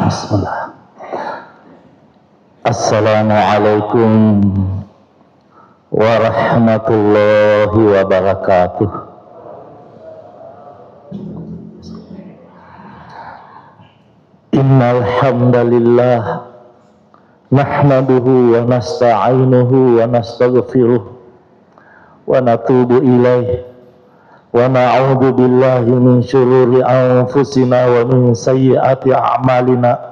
Bismillah. Assalamualaikum warahmatullahi wabarakatuh. Innal hamdalillah nahmaduhu wa nasta'inuhu wa nastaghfiruh wa natubu ilaih wa na'udzu billahi min syururi anfusina wa min sayyiati a'malina.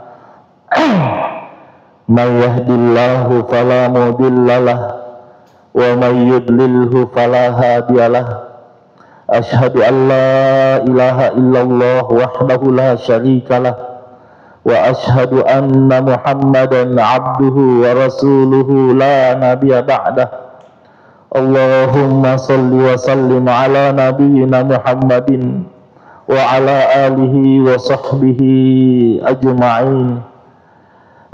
Man yahdillahu fala mudhillalah wa man yudlilhu fala hadiyalah. Asyhadu an la ilaha illallah wahdahu la syarikalah wa asyhadu anna Muhammadan abduhu wa rasuluhu la nabiyya ba'dah. Allahumma salli wa sallim ala nabiyyina Muhammadin wa ala alihi wa sahbihi ajma'in.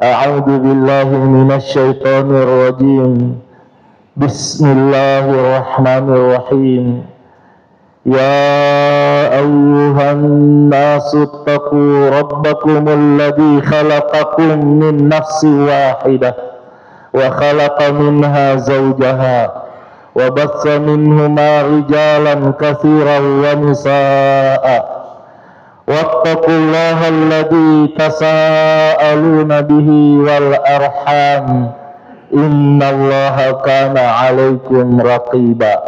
A'udzu billahi minasy syaithanir rajim. Bismillahirrahmanirrahim. Ya ayyuhan nasu taqu rabbakumul ladzi khalaqakum min nafsin wahidah wa khalaqa minha zawjaha wa batha minhuma rijalan katsiran wa nisaa'a wattaqullaha alladzi tasaaluna bihi wal arham innallaha kana 'alaikum raqiba.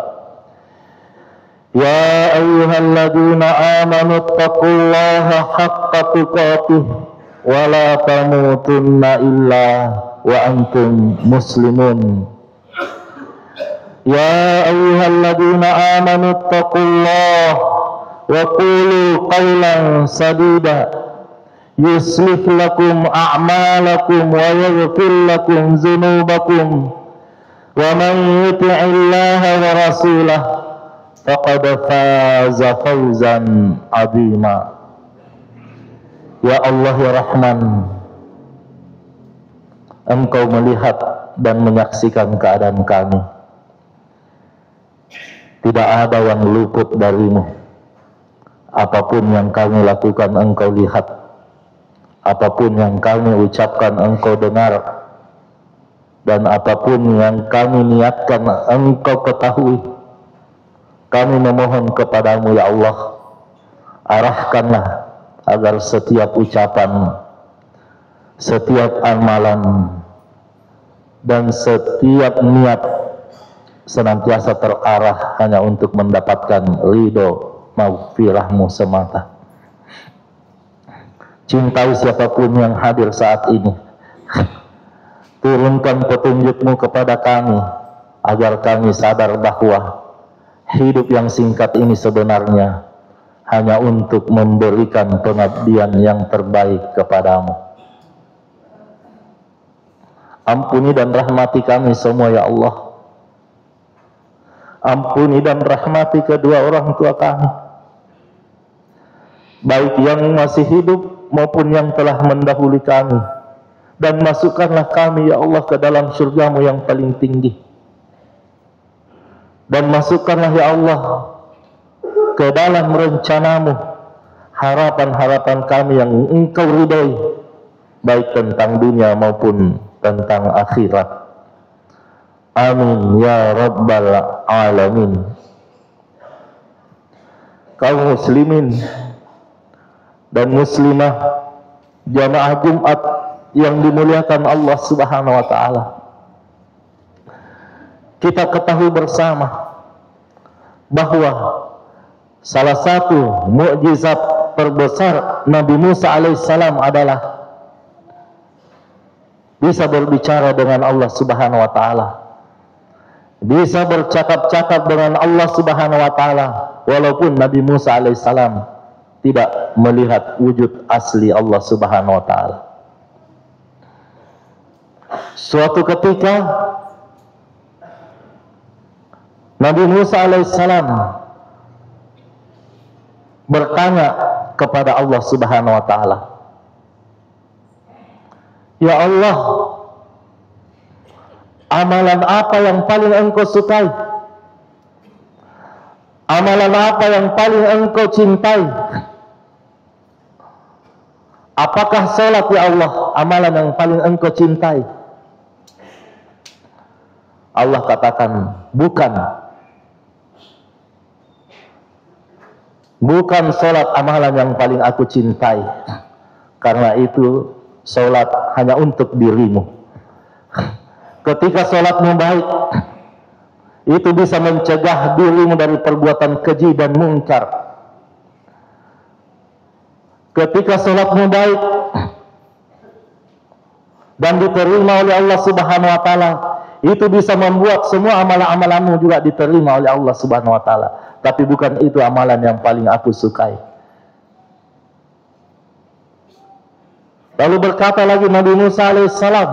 Ya ayyuhalladzina amanu taqullaha haqqa tuqatih wa la tamutunna illa wa antum muslimun. Ya ayyuhalladzina amanu taqullaha wa qulu qawlan sadida yuslih lakum a'malakum wa yaghfir lakum dzunubakum wa man yuti'illaha wa rasulahu faqad faza fawzan 'azima. Ya Allah ya Rahman, Engkau melihat dan menyaksikan keadaan kami. Tidak ada yang luput darimu. Apapun yang kami lakukan Engkau lihat, apapun yang kami ucapkan Engkau dengar, dan apapun yang kami niatkan Engkau ketahui. Kami memohon kepadamu ya Allah, arahkanlah agar setiap ucapan, setiap amalan, dan setiap niat senantiasa terarah hanya untuk mendapatkan ridho maghfirahmu semata. Cintai siapapun yang hadir saat ini. Turunkan petunjukmu kepada kami agar kami sadar bahwa hidup yang singkat ini sebenarnya hanya untuk memberikan pengabdian yang terbaik kepadamu. Ampuni dan rahmati kami semua ya Allah. Ampuni dan rahmati kedua orang tua kami, baik yang masih hidup maupun yang telah mendahului kami. Dan masukkanlah kami ya Allah ke dalam surgamu yang paling tinggi. Dan masukkanlah ya Allah ke dalam rencanamu harapan-harapan kami yang Engkau ridhoi, baik tentang dunia maupun tentang akhirat. Amin ya rabbal alamin. Kaum muslimin dan muslimah jamaah Jumat yang dimuliakan Allah Subhanahu wa taala. Kita ketahui bersama bahwa salah satu mukjizat terbesar Nabi Musa alaihissalam adalah bisa berbicara dengan Allah Subhanahu wa taala. Bisa bercakap-cakap dengan Allah Subhanahu wa taala walaupun Nabi Musa alaihissalam tidak melihat wujud asli Allah Subhanahu wa taala. Suatu ketika Nabi Musa alaihissalam bertanya kepada Allah Subhanahu wa taala, "Ya Allah, amalan apa yang paling Engkau sukai? Amalan apa yang paling Engkau cintai? Apakah salat ya Allah amalan yang paling engkau cintai? Allah katakan, bukan. Bukan salat amalan yang paling aku cintai. Karena itu salat hanya untuk dirimu. Ketika salatmu baik, itu bisa mencegah dirimu dari perbuatan keji dan mungkar. Ketika salatmu baik dan diterima oleh Allah Subhanahu wa taala, itu bisa membuat semua amalan-amalanmu juga diterima oleh Allah Subhanahu wa taala. Tapi bukan itu amalan yang paling aku sukai. Lalu berkata lagi Nabi Musa alaihissalam,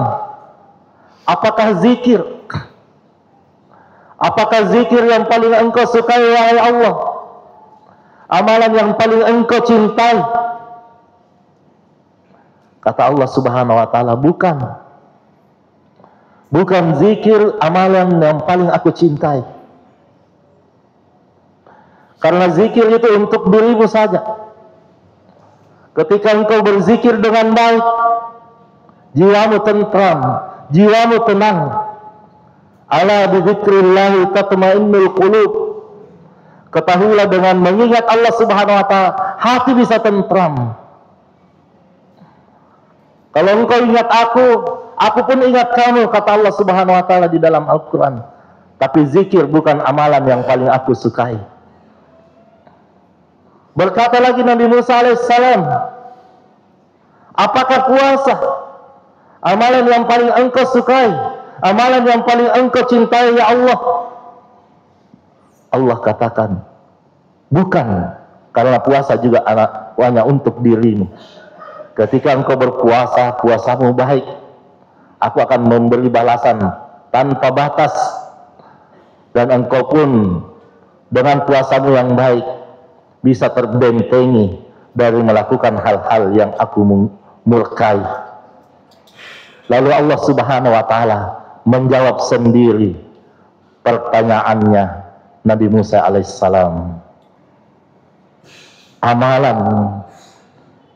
apakah zikir? Apakah zikir yang paling engkau sukai wahai Allah? Amalan yang paling engkau cintai? Kata Allah Subhanahu wa taala, bukan. Bukan zikir amalan yang paling aku cintai. Karena zikir itu untuk dirimu saja. Ketika engkau berzikir dengan baik, jiwamu tentram, jiwamu tenang. Ala bi dzikrillah tatmainnul qulub. Ketahuilah dengan mengingat Allah Subhanahu wa taala, hati bisa tentram. Kalau engkau ingat aku pun ingat kamu, kata Allah Subhanahu wa taala di dalam Al-Qur'an. Tapi zikir bukan amalan yang paling aku sukai. Berkata lagi Nabi Musa alaihissalam, apakah puasa amalan yang paling engkau sukai, amalan yang paling engkau cintai ya Allah? Allah katakan, bukan, karena puasa juga hanya untuk dirimu. Ketika engkau berpuasa, puasamu baik, aku akan memberi balasan tanpa batas. Dan engkau pun dengan puasamu yang baik bisa terbentengi dari melakukan hal-hal yang aku murkai. Lalu Allah Subhanahu wa taala menjawab sendiri pertanyaannya Nabi Musa alaihissalam. Amalan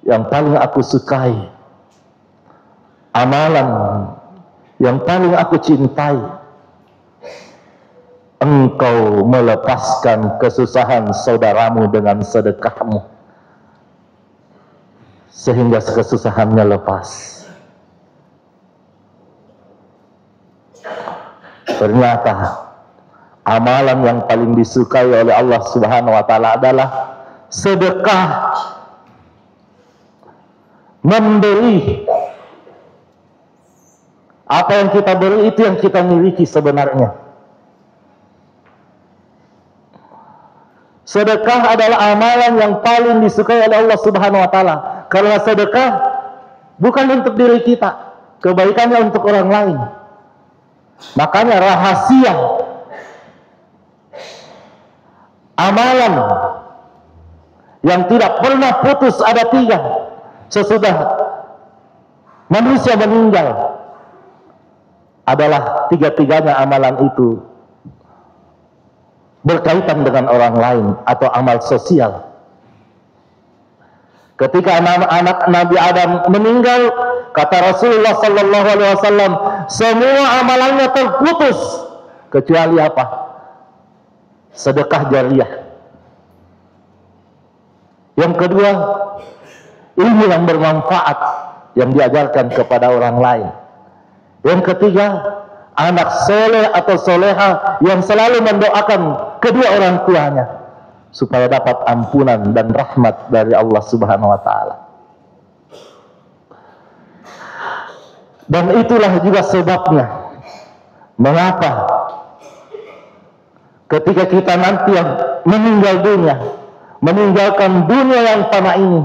yang paling aku sukai, amalan yang paling aku cintai, engkau melepaskan kesusahan saudaramu dengan sedekahmu sehingga kesusahannya lepas. Ternyata amalan yang paling disukai oleh Allah Subhanahu wa taala adalah sedekah. Memberi. Apa yang kita beri itu yang kita miliki sebenarnya. Sedekah adalah amalan yang paling disukai oleh Allah Subhanahu wa taala. Karena sedekah bukan untuk diri kita, kebaikannya untuk orang lain. Makanya rahasia amalan yang tidak pernah putus ada 3. Sesudah manusia meninggal adalah 3-tiganya amalan itu berkaitan dengan orang lain atau amal sosial. Ketika anak Nabi Adam meninggal, kata Rasulullah sallallahu alaihi wasallam, semua amalannya terputus kecuali apa? Sedekah jariyah. Yang kedua, ilmu yang bermanfaat yang diajarkan kepada orang lain. Yang ketiga, anak soleh atau soleha yang selalu mendoakan kedua orang tuanya supaya dapat ampunan dan rahmat dari Allah Subhanahu wa taala. Dan itulah juga sebabnya mengapa ketika kita nanti yang meninggal dunia, meninggalkan dunia yang fana ini,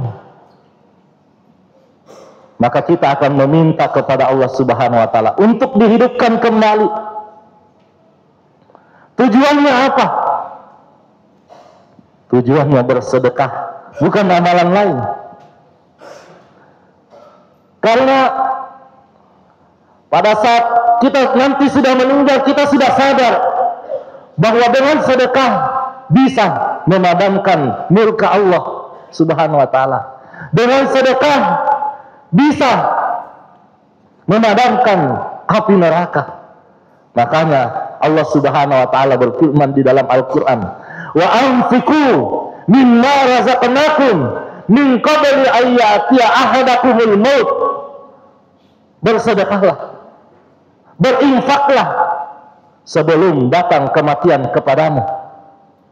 maka kita akan meminta kepada Allah Subhanahu wa taala untuk dihidupkan kembali. Tujuannya apa? Tujuannya bersedekah, bukan amalan lain. Karena pada saat kita nanti sudah meninggal, kita sudah sadar bahwa dengan sedekah bisa memadamkan murka Allah Subhanahu wa taala. Dengan sedekah bisa memadamkan api neraka. Makanya Allah Subhanahu wa taala berfirman di dalam Al-Qur'an, "Wa anfiqu mimma razaqnakum min qabli an ya'tiya ahadakumul maut." Bersedekahlah, berinfaklah sebelum datang kematian kepadamu.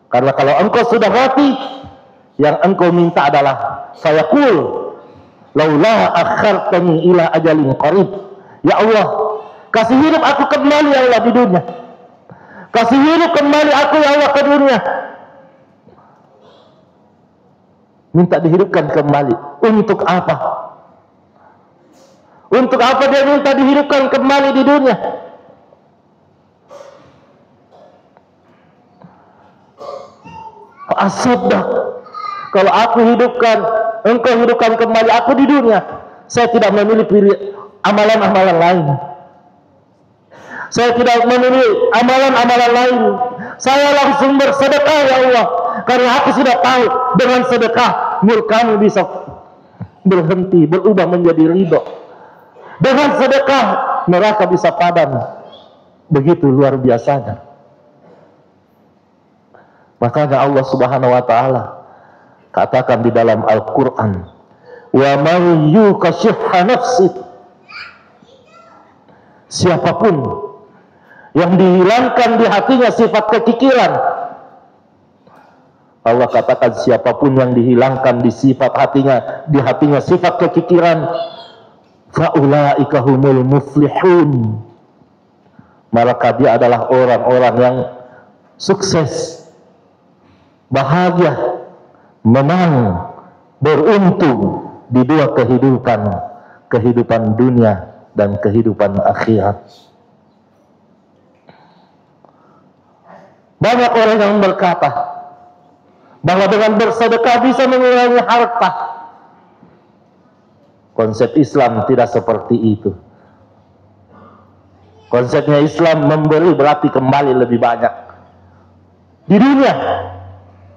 Karena kalau engkau sudah mati, yang engkau minta adalah fayaqul laula akhartani ila ajalin qarib. Ya Allah, kasih hidup aku kembali ya Allah di dunia. Kasih hidup kembali aku ya Allah ke dunia. Minta dihidupkan kembali. Untuk apa? Untuk apa dia minta dihidupkan kembali di dunia? As-saddaq. Kalau aku hidupkan, engkau hidupkan kembali aku di dunia, saya tidak memilih amalan-amalan lain. Saya tidak memilih amalan-amalan lain. Saya langsung bersedekah ya Allah. Karena aku sudah tahu dengan sedekah mulk kamu bisa berhenti, berubah menjadi ridho. Dengan sedekah neraka bisa padam. Begitu luar biasanya. Makanya Allah Subhanahu wa taala katakan di dalam Al-Qur'an, "Wa man yuqa syuhha nafsi." Siapapun yang dihilangkan di hatinya sifat kekikiran, Allah katakan siapapun yang dihilangkan di hatinya sifat kekikiran, faulaika humul muflihun, maka dia adalah orang-orang yang sukses, bahagia, menang, beruntung di dua kehidupan dunia dan kehidupan akhirat. Banyak orang yang berkata bahwa dengan bersedekah bisa mengurangi harta. Konsep Islam tidak seperti itu. Konsepnya Islam memberi berarti kembali lebih banyak di dunia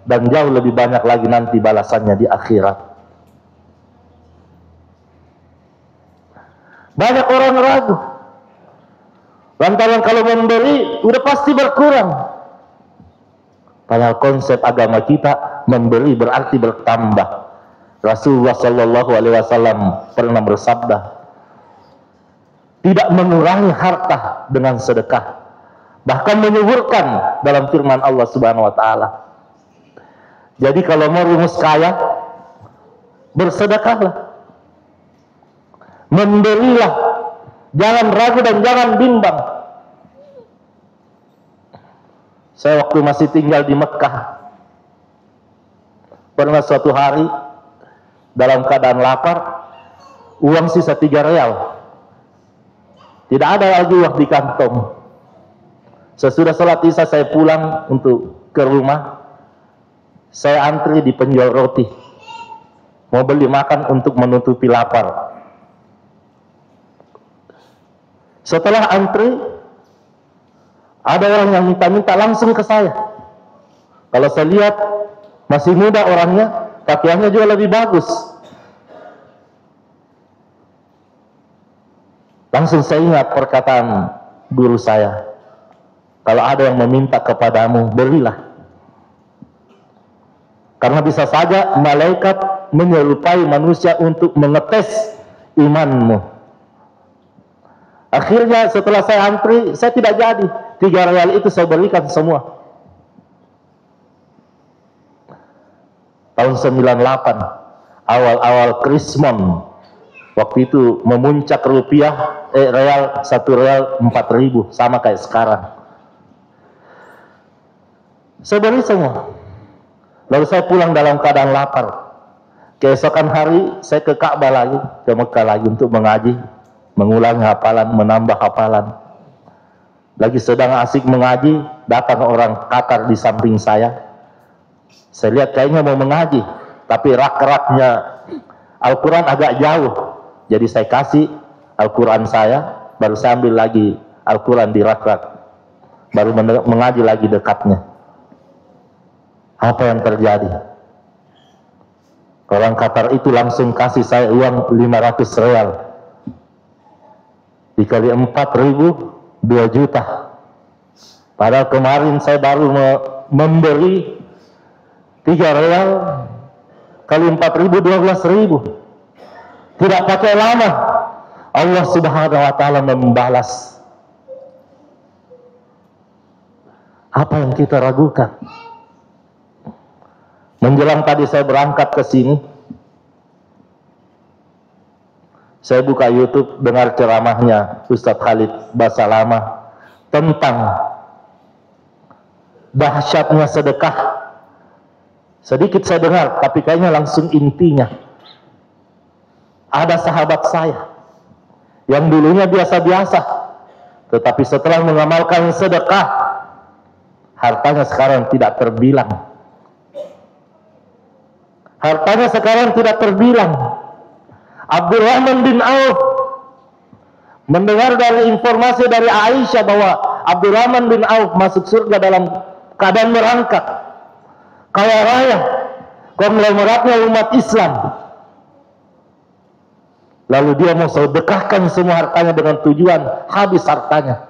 dan jauh lebih banyak lagi nanti balasannya di akhirat. Banyak orang ragu lantaran kalau memberi udah pasti berkurang. Padahal konsep agama kita memberi berarti bertambah. Rasulullah Shallallahu Alaihi Wasallam pernah bersabda, tidak mengurangi harta dengan sedekah, bahkan menyuburkan dalam firman Allah Subhanahu Wa Taala. Jadi kalau mau rumus kaya, bersedekahlah, memberilah, jangan ragu dan jangan bimbang. Saya waktu masih tinggal di Mekah, pernah suatu hari dalam keadaan lapar, uang sisa 3 real, tidak ada lagi uang di kantong. Sesudah sholat isya saya pulang untuk ke rumah, saya antri di penjual roti, mau beli makan untuk menutupi lapar. Setelah antri, ada orang yang minta-minta langsung ke saya. Kalau saya lihat masih muda orangnya, pakaiannya juga lebih bagus. Langsung saya ingat perkataan guru saya, kalau ada yang meminta kepadamu, berilah. Karena bisa saja malaikat menyerupai manusia untuk mengetes imanmu. Akhirnya setelah saya antri, saya tidak jadi. 3 real itu saya berikan semua. Tahun 98, awal-awal Krismon, waktu itu memuncak rupiah, real, 1 real 4.000, sama kayak sekarang. Saya beri semua. Lalu saya pulang dalam keadaan lapar. Keesokan hari saya ke Ka'bah lagi, ke Mekah lagi untuk mengaji, mengulangi hafalan, menambah hafalan. Lagi sedang asik mengaji, datang orang Qatar di samping saya. Saya lihat kayaknya mau mengaji, tapi rak-raknya Al-Quran agak jauh. Jadi saya kasih Al-Quran saya, baru saya ambil lagi Al-Quran di rak-rak, baru mengaji lagi dekatnya. Apa yang terjadi? Orang Qatar itu langsung kasih saya uang 500 real. Dikali 4.000, 2 juta. Padahal kemarin saya baru memberi 3 real kali 4.000, 12.000. Tidak pakai lama, Allah Subhanahu wa Ta'ala membalas. Apa yang kita ragukan? Menjelang tadi saya berangkat ke sini, saya buka YouTube, dengar ceramahnya Ustadz Khalid Basalamah tentang dahsyatnya sedekah. Sedikit saya dengar, tapi kayaknya langsung intinya. Ada sahabat saya yang dulunya biasa-biasa, tetapi setelah mengamalkan sedekah, hartanya sekarang tidak terbilang. Hartanya sekarang tidak terbilang. Abdurrahman bin Auf mendengar dari informasi dari Aisyah bahwa Abdurrahman bin Auf masuk surga dalam keadaan merangkak, kaya raya, konglomeratnya umat Islam. Lalu dia mau sedekahkan semua hartanya dengan tujuan habis hartanya.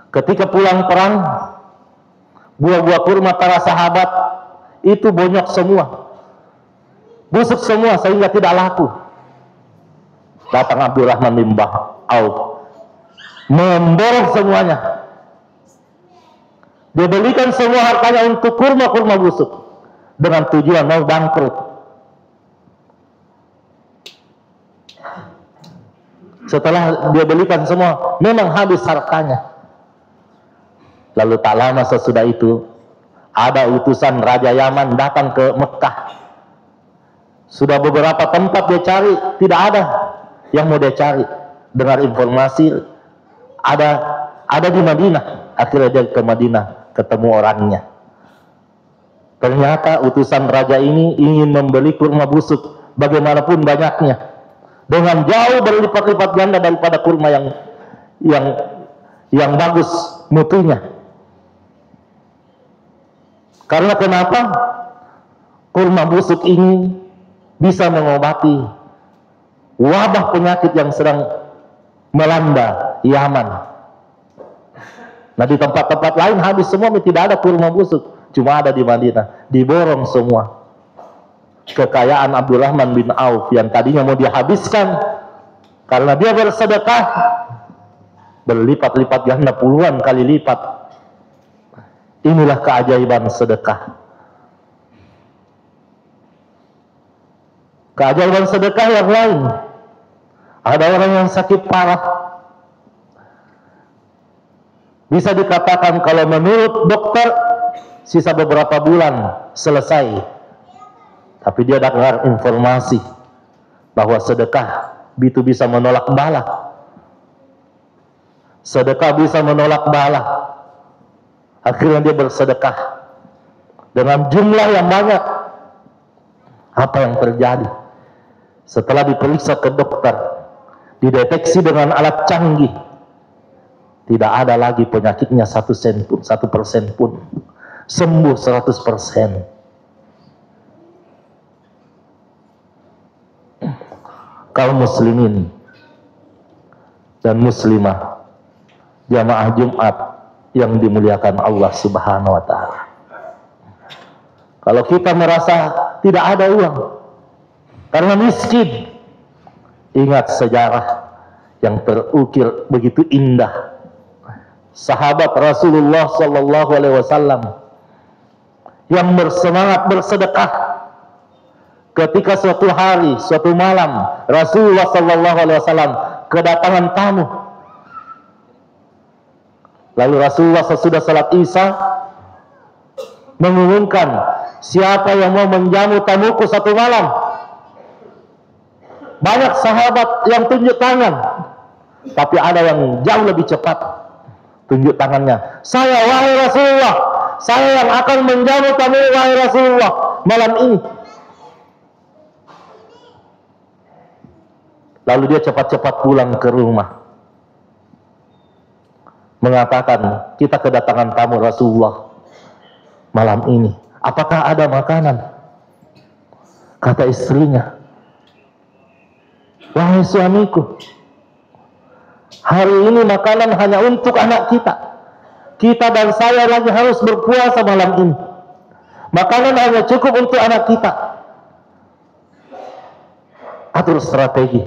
Ketika pulang perang, buah-buah kurma para sahabat itu bonyok semua, busuk semua sehingga tidak laku. Datang Abdurrahman bin Auf, memborong semuanya. Dia belikan semua hartanya untuk kurma-kurma busuk dengan tujuan mau bangkrut. Setelah dia belikan semua, memang habis hartanya. Lalu tak lama sesudah itu, ada utusan Raja Yaman datang ke Mekah. Sudah beberapa tempat dia cari, tidak ada yang mau dia cari. Dengar informasi, ada di Madinah. Akhirnya dia ke Madinah, ketemu orangnya. Ternyata utusan raja ini ingin membeli kurma busuk, bagaimanapun banyaknya, dengan jauh berlipat-lipat ganda daripada kurma yang bagus mutunya. Karena kenapa? Kurma busuk ini bisa mengobati wabah penyakit yang sedang melanda Yaman. Nah, di tempat-tempat lain habis semua, tidak ada kurma busuk, cuma ada di Madinah. Diborong semua. Kekayaan Abdurrahman bin Auf yang tadinya mau dihabiskan karena dia bersedekah, berlipat-lipat ganda, puluhan kali lipat. Inilah keajaiban sedekah. Keajaiban sedekah yang lain, ada orang yang sakit parah, bisa dikatakan kalau menurut dokter sisa beberapa bulan selesai, tapi dia dengar informasi bahwa sedekah itu bisa menolak bala. Sedekah bisa menolak bala. Akhirnya dia bersedekah dengan jumlah yang banyak. Apa yang terjadi? Setelah diperiksa ke dokter, dideteksi dengan alat canggih, tidak ada lagi penyakitnya 1% pun. Sembuh 100%. Kaum muslimin dan muslimah, jamaah Jumat yang dimuliakan Allah Subhanahu wa Ta'ala. Kalau kita merasa tidak ada uang karena miskin, ingat sejarah yang terukir begitu indah. Sahabat Rasulullah Sallallahu Alaihi Wasallam yang bersemangat bersedekah ketika suatu hari, suatu malam, Rasulullah Sallallahu Alaihi Wasallam kedatangan tamu. Lalu Rasulullah sesudah salat Isya mengumumkan, siapa yang mau menjamu tamuku satu malam? Banyak sahabat yang tunjuk tangan, tapi ada yang jauh lebih cepat tunjuk tangannya. Saya, wahai Rasulullah, saya yang akan menjamu tamu, wahai Rasulullah, malam ini. Lalu dia cepat-cepat pulang ke rumah, mengatakan, kita kedatangan tamu Rasulullah malam ini. apakah ada makanan? Kata istrinya, wahai suamiku, hari ini makanan hanya untuk anak kita. Kita dan saya lagi harus berpuasa malam ini. Makanan hanya cukup untuk anak kita. Atur strategi.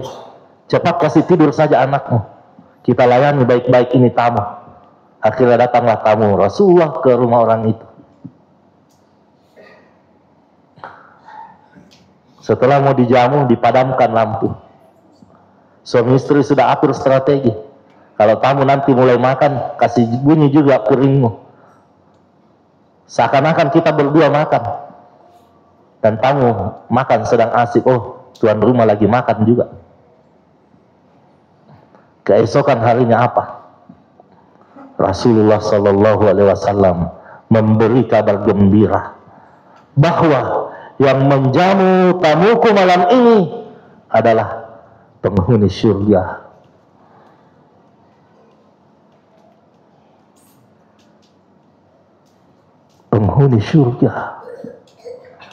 Cepat kasih tidur saja anakmu. Kita layani baik-baik ini tamu. Akhirnya datanglah tamu Rasulullah ke rumah orang itu. Setelah mau dijamu, dipadamkan lampu. Suami istri sudah atur strategi. Kalau tamu nanti mulai makan, kasih bunyi juga piringmu. Seakan-akan kita berdua makan. Dan tamu makan sedang asik. Oh, tuan rumah lagi makan juga. Keesokan harinya apa? Rasulullah Sallallahu Alaihi Wasallam memberi kabar gembira bahwa yang menjamu tamuku malam ini adalah penghuni surga. Penghuni surga.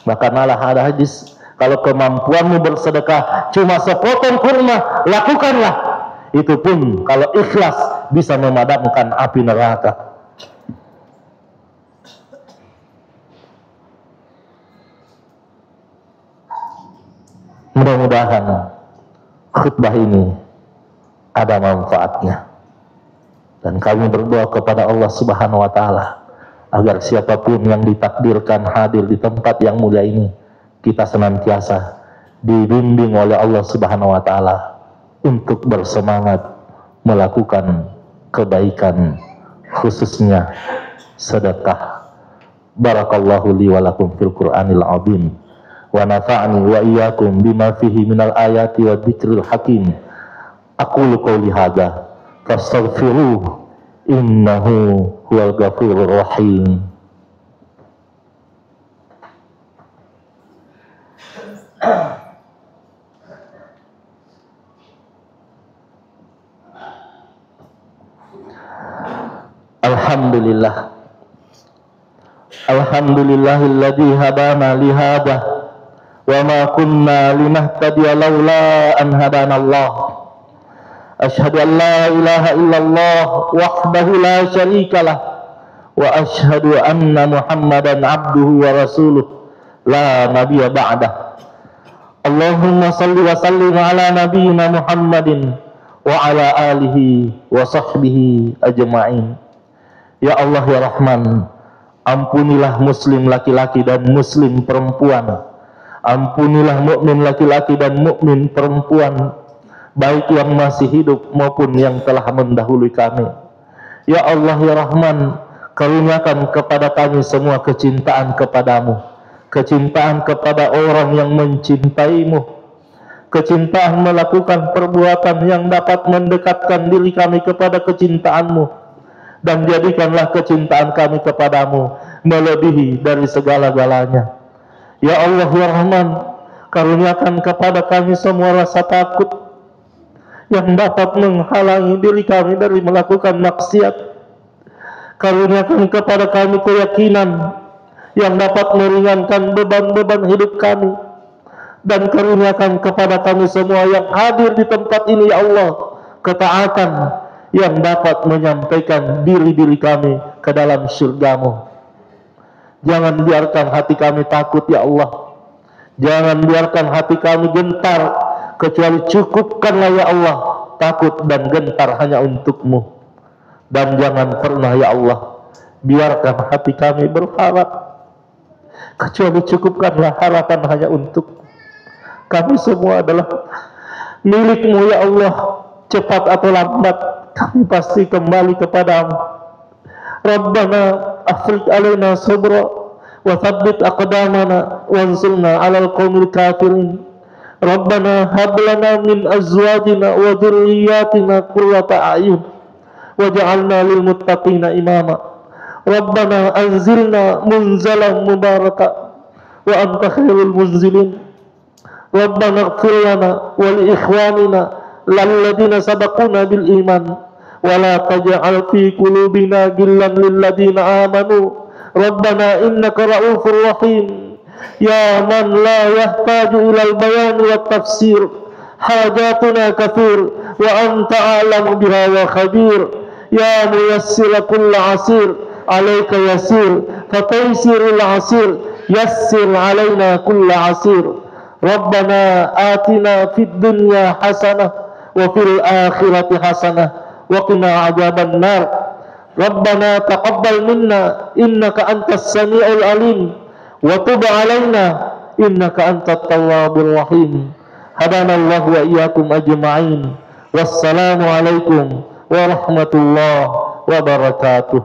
Maka malah ada hadis, kalau kemampuanmu bersedekah cuma sepotong kurma, lakukanlah. Itu pun kalau ikhlas bisa memadamkan api neraka. Mudah-mudahan khutbah ini ada manfaatnya. Dan kami berdoa kepada Allah Subhanahu wa Ta'ala agar siapapun yang ditakdirkan hadir di tempat yang mulia ini, kita senantiasa dibimbing oleh Allah Subhanahu wa Ta'ala untuk bersemangat melakukan kebaikan, khususnya sedekah. Barakallahu li wa lakum fil Qur'anil azim wa nafa'ani wa iyyakum bima fihi minal ayati wa dzikril hakim. Aqulu qouli hadza fastaghfiruhu innahu huwal ghafurur rahim. Alhamdulillah. Alhamdulillahilladzi hadana li hadza wa ma kunna linahtadiya laula an hadanallah. Asyhadu an la ilaha illallah wahdahu la syarikalah wa asyhadu anna Muhammadan abduhu wa rasuluh la nabiyya ba'dah. Allahumma salli wa sallim ala nabiyyina Muhammadin wa ala alihi wa sahbihi ajma'in. Ya Allah ya Rahman, ampunilah muslim laki-laki dan muslim perempuan. Ampunilah mukmin laki-laki dan mukmin perempuan, baik yang masih hidup maupun yang telah mendahului kami. Ya Allah ya Rahman, karuniakan kepada kami semua kecintaan kepadamu, kecintaan kepada orang yang mencintaimu, kecintaan melakukan perbuatan yang dapat mendekatkan diri kami kepada kecintaanmu. Dan jadikanlah kecintaan kami kepadamu melebihi dari segala-galanya. Ya Allah ya Rahman, karuniakan kepada kami semua rasa takut yang dapat menghalangi diri kami dari melakukan maksiat. Karuniakan kepada kami keyakinan yang dapat meringankan beban-beban hidup kami. Dan karuniakan kepada kami semua yang hadir di tempat ini ya Allah, ketaatan yang dapat menyampaikan diri-diri kami ke dalam surgamu. Jangan biarkan hati kami takut ya Allah. Jangan biarkan hati kami gentar, kecuali cukupkanlah ya Allah takut dan gentar hanya untukmu. Dan jangan pernah ya Allah biarkan hati kami berharap, kecuali cukupkanlah harapan hanya untukmu. Kami semua adalah milikmu ya Allah. Cepat atau lambat kami pasti kembali kepadamu. Rabbana afriq alaina sabra wa thabbit aqdamana wansurna 'alal qaumil kafirin. Rabbana hab lana min azwajina wa dhurriyyatina qurrata a'yun waj'alna lil muttaqina imama. Rabbana anzilna munzalan mubaraka wa anta khairul munzilin. Rabbana ighfir lana wa li ikhwanina lalladzina sabaquna bil iman wa la taj'al fi qulubina ghillan lil ladzina amanu ربنا إنك رؤوف رحيم يا من لا يحتاج إلى البيان والتفسير حاجاتنا كثير وأنت أعلم بها وخبير يا ميسر كل عسير عليك يسير فتيسر العسير يسر علينا كل عسير ربنا آتنا في الدنيا حسنة وفي الآخرة حسنة وقنا عذاب النار ربنا تقبل منا إنك أنت السميع العليم وتب علينا إنك أنت التواب الرحيم هدانا الله وإياكم أجمعين والسلام عليكم ورحمة الله وبركاته.